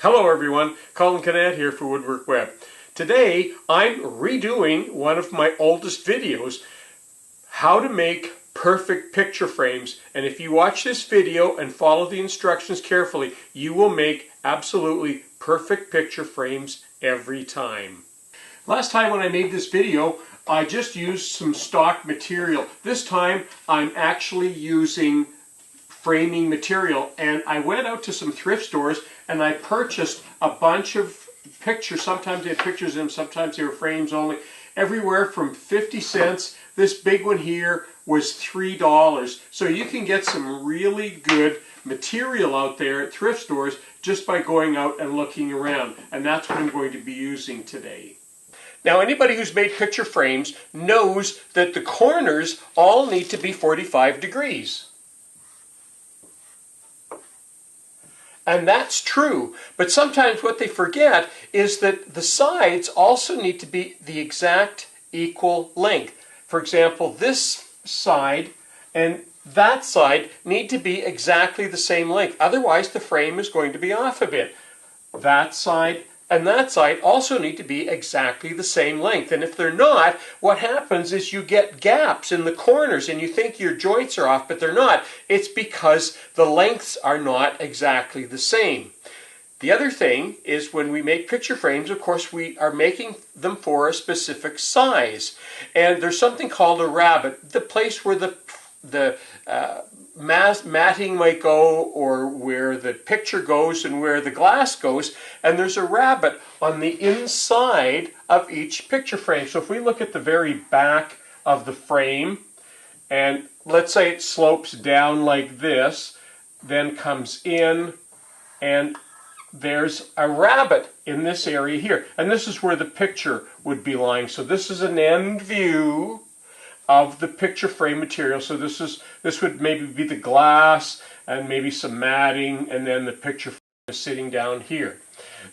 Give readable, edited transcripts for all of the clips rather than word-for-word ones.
Hello everyone, Colin Canet here for Woodwork Web. Today I'm redoing one of my oldest videos, how to make perfect picture frames. And if you watch this video and follow the instructions carefully, you will make absolutely perfect picture frames every time. Last time when I made this video, I just used some stock material. This time I'm actually using framing material, and I went out to some thrift stores and I purchased a bunch of pictures. Sometimes they had pictures in them, sometimes they were frames only, everywhere from 50 cents. This big one here was $3. So you can get some really good material out there at thrift stores just by going out and looking around, and that's what I'm going to be using today. Now, anybody who's made picture frames knows that the corners all need to be 45 degrees. And that's true, but sometimes what they forget is that the sides also need to be the exact equal length. For example, this side and that side need to be exactly the same length. Otherwise, the frame is going to be off a bit. That side and that side also need to be exactly the same length. And if they're not, what happens is you get gaps in the corners and you think your joints are off, but they're not. It's because the lengths are not exactly the same. The other thing is when we make picture frames, of course, we are making them for a specific size. And there's something called a rabbet, the place where the matting might go, or where the picture goes and where the glass goes, and there's a rabbet on the inside of each picture frame. So if we look at the very back of the frame, and let's say it slopes down like this, then comes in, and there's a rabbet in this area here, and this is where the picture would be lying. So this is an end view of the picture frame material. So this would maybe be the glass and maybe some matting, and then the picture frame is sitting down here.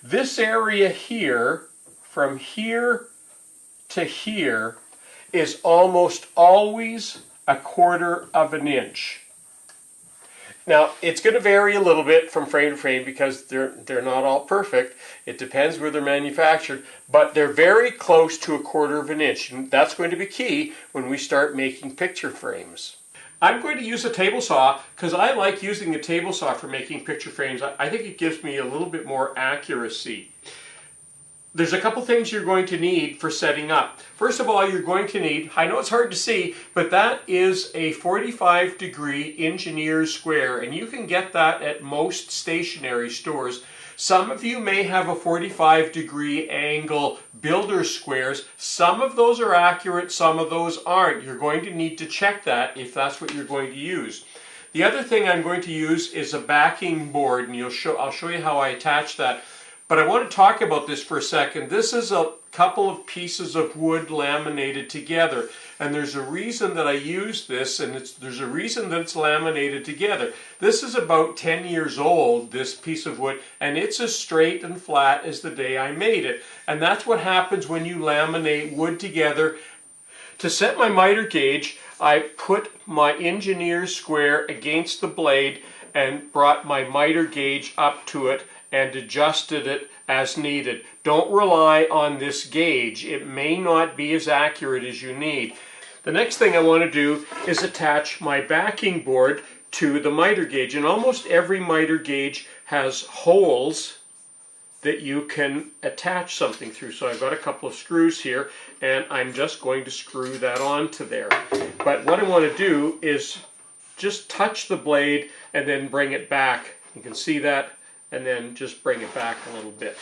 This area here, from here to here, is almost always 1/4 of an inch. Now, it's going to vary a little bit from frame to frame because they're not all perfect. It depends where they're manufactured, but they're very close to 1/4 of an inch. And that's going to be key when we start making picture frames. I'm going to use a table saw because I like using a table saw for making picture frames. I think it gives me a little bit more accuracy. There's a couple things you're going to need for setting up. First of all, you're going to need, I know it's hard to see, but that is a 45-degree engineer's square, and you can get that at most stationery stores. Some of you may have a 45-degree angle builder's squares. Some of those are accurate, some of those aren't. You're going to need to check that if that's what you're going to use. The other thing I'm going to use is a backing board, and I'll show you how I attach that. But I want to talk about this for a second. This is a couple of pieces of wood laminated together. And there's a reason that I use this, and there's a reason that it's laminated together. This is about 10 years old, this piece of wood, and it's as straight and flat as the day I made it. And that's what happens when you laminate wood together. To set my miter gauge, I put my engineer's square against the blade and brought my miter gauge up to it and adjusted it as needed. Don't rely on this gauge. It may not be as accurate as you need. The next thing I want to do is attach my backing board to the miter gauge, and almost every miter gauge has holes that you can attach something through. So I've got a couple of screws here, and I'm just going to screw that onto there. But what I want to do is just touch the blade and then bring it back. You can see that, and then just bring it back a little bit.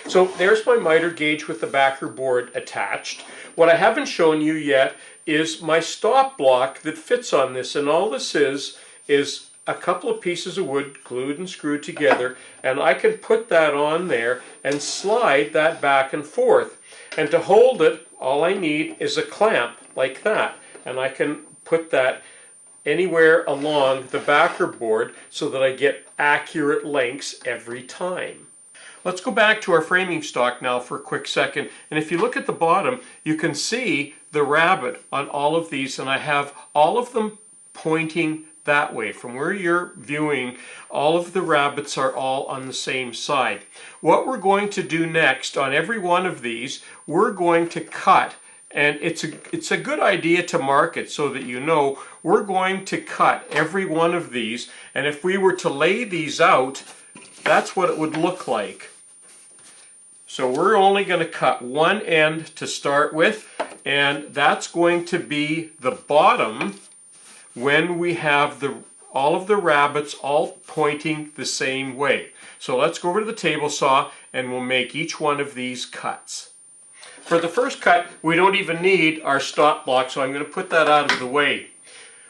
So there's my miter gauge with the backer board attached. What I haven't shown you yet is my stop block that fits on this, and all this is a couple of pieces of wood glued and screwed together, and I can put that on there and slide that back and forth. And to hold it, all I need is a clamp like that, and I can put that anywhere along the backer board so that I get accurate lengths every time. Let's go back to our framing stock now for a quick second. And if you look at the bottom, you can see the rabbet on all of these, and I have all of them pointing that way. From where you're viewing, all of the rabbets are all on the same side. What we're going to do next on every one of these, we're going to cut, and it's a good idea to mark it so that you know we're going to cut every one of these, and if we were to lay these out, that's what it would look like. So we're only going to cut one end to start with, and that's going to be the bottom when we have all of the rabbets all pointing the same way. So let's go over to the table saw and we'll make each one of these cuts. For the first cut, we don't even need our stop block, so I'm going to put that out of the way.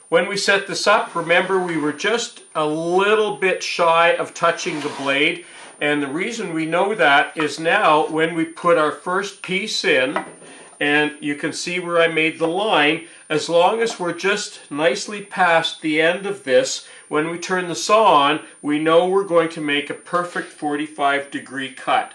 When we set this up, remember we were just a little bit shy of touching the blade, and the reason we know that is now when we put our first piece in, and you can see where I made the line, as long as we're just nicely past the end of this, when we turn the saw on, we know we're going to make a perfect 45-degree cut.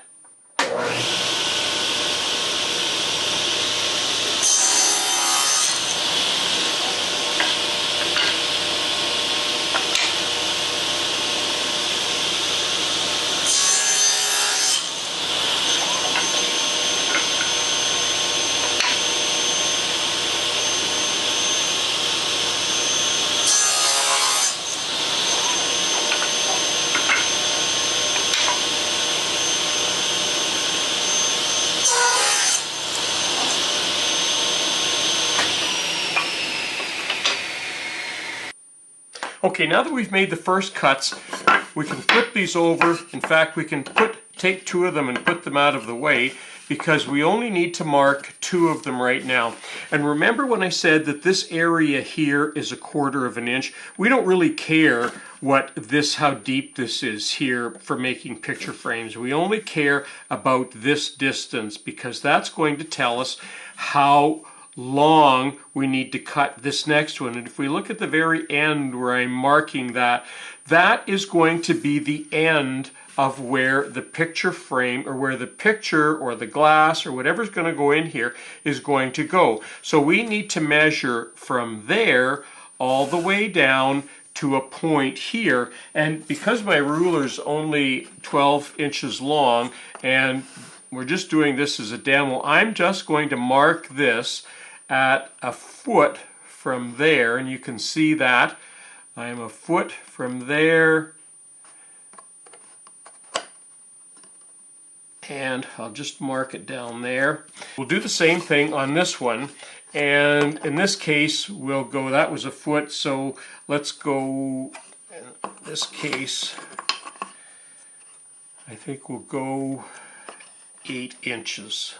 Okay, now that we've made the first cuts, we can flip these over. In fact, we can take two of them and put them out of the way, because we only need to mark two of them right now. And remember when I said that this area here is 1/4 of an inch? We don't really care how deep this is here for making picture frames. We only care about this distance, because that's going to tell us how long we need to cut this next one. And if we look at the very end where I'm marking that, that is going to be the end of where the picture frame, or where the picture or the glass or whatever's going to go in here is going to go. So we need to measure from there all the way down to a point here, and because my ruler's only 12 inches long and we're just doing this as a demo, I'm just going to mark this at 1 foot from there, and you can see that I'm 1 foot from there, and I'll just mark it down there. We'll do the same thing on this one, and in this case we'll go, that was 1 foot, so let's go, in this case I think we'll go 8 inches.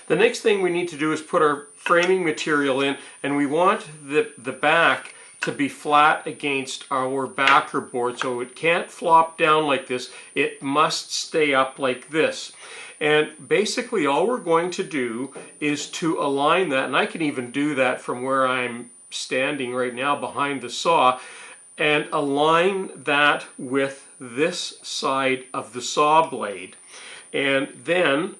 The next thing we need to do is put our framing material in, and we want the back to be flat against our backer board, so it can't flop down like this. It must stay up like this. And basically all we're going to do is to align that, and I can even do that from where I'm standing right now behind the saw, and align that with this side of the saw blade. And then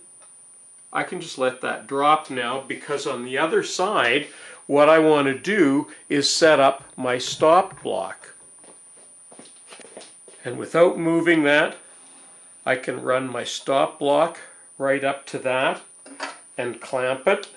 I can just let that drop now, because on the other side what I want to do is set up my stop block. And without moving that, I can run my stop block right up to that and clamp it.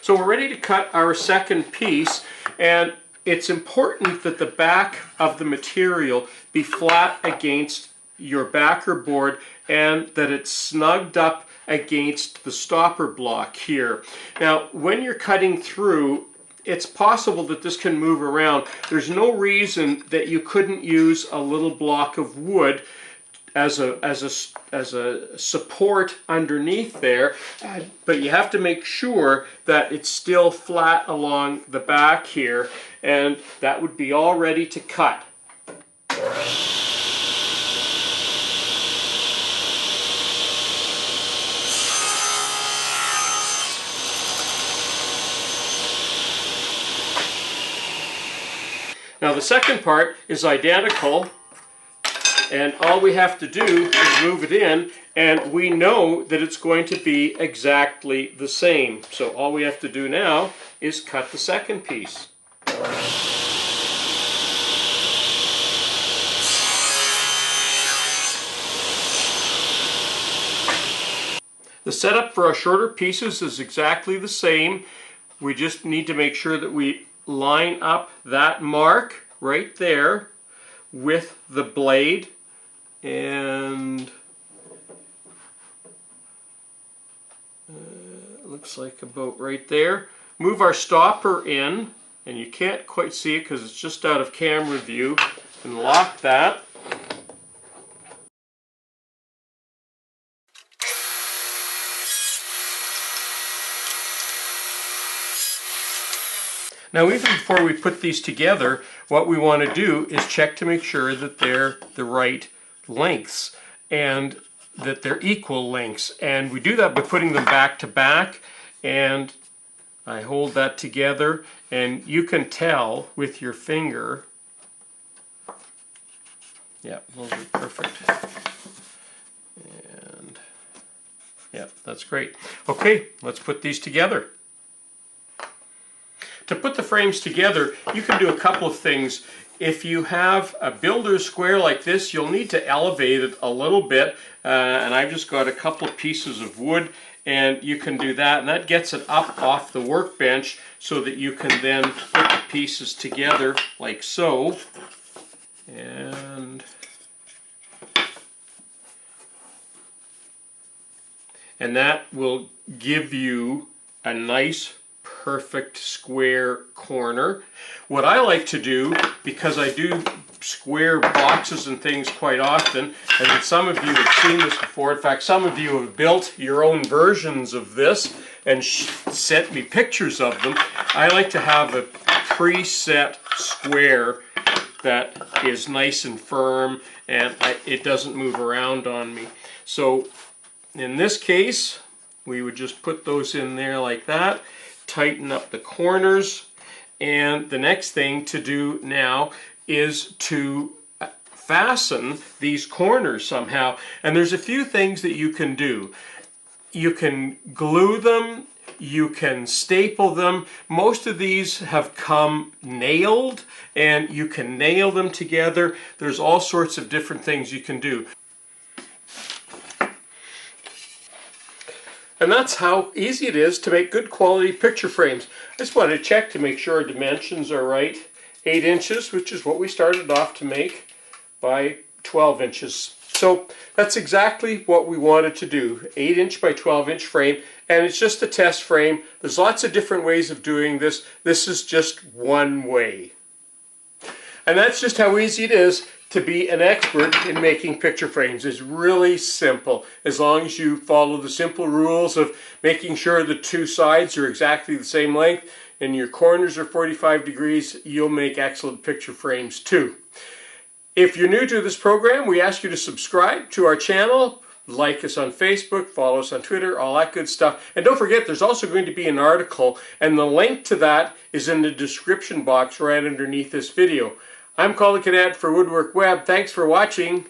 So we're ready to cut our second piece, and it's important that the back of the material be flat against your backer board and that it's snugged up against the stopper block here. Now, when you're cutting through, it's possible that this can move around. There's no reason that you couldn't use a little block of wood as a support underneath there, but you have to make sure that it's still flat along the back here, and that would be all ready to cut. Now the second part is identical, and all we have to do is move it in, and we know that it's going to be exactly the same. So all we have to do now is cut the second piece. The setup for our shorter pieces is exactly the same. We just need to make sure that we line up that mark right there with the blade, and looks like about right there. Move our stopper in, and you can't quite see it because it's just out of camera view, and lock that. Now, even before we put these together, what we want to do is check to make sure that they're the right lengths and that they're equal lengths. And we do that by putting them back to back, and I hold that together, and you can tell with your finger. Yeah, those are perfect. And yeah, that's great. Okay, let's put these together. To put the frames together, you can do a couple of things. If you have a builder's square like this, you'll need to elevate it a little bit, and I've just got a couple of pieces of wood, and you can do that, and that gets it up off the workbench so that you can then put the pieces together like so. And that will give you a nice perfect square corner. What I like to do, because I do square boxes and things quite often, and some of you have seen this before, in fact some of you have built your own versions of this and sent me pictures of them, I like to have a preset square that is nice and firm, and it doesn't move around on me. So in this case, we would just put those in there like that, tighten up the corners, and the next thing to do now is to fasten these corners somehow. And there's a few things that you can do. You can glue them, you can staple them. Most of these have come nailed, and you can nail them together. There's all sorts of different things you can do. And that's how easy it is to make good quality picture frames. I just wanted to check to make sure our dimensions are right. 8 inches, which is what we started off to make, by 12 inches. So that's exactly what we wanted to do. 8-inch by 12-inch frame, and it's just a test frame. There's lots of different ways of doing this. This is just one way. And that's just how easy it is to be an expert in making picture frames. It's really simple. As long as you follow the simple rules of making sure the two sides are exactly the same length and your corners are 45 degrees, you'll make excellent picture frames too. If you're new to this program, we ask you to subscribe to our channel, like us on Facebook, follow us on Twitter, all that good stuff. And don't forget, there's also going to be an article, and the link to that is in the description box right underneath this video. I'm Colin Cadet for Woodwork Web. Thanks for watching.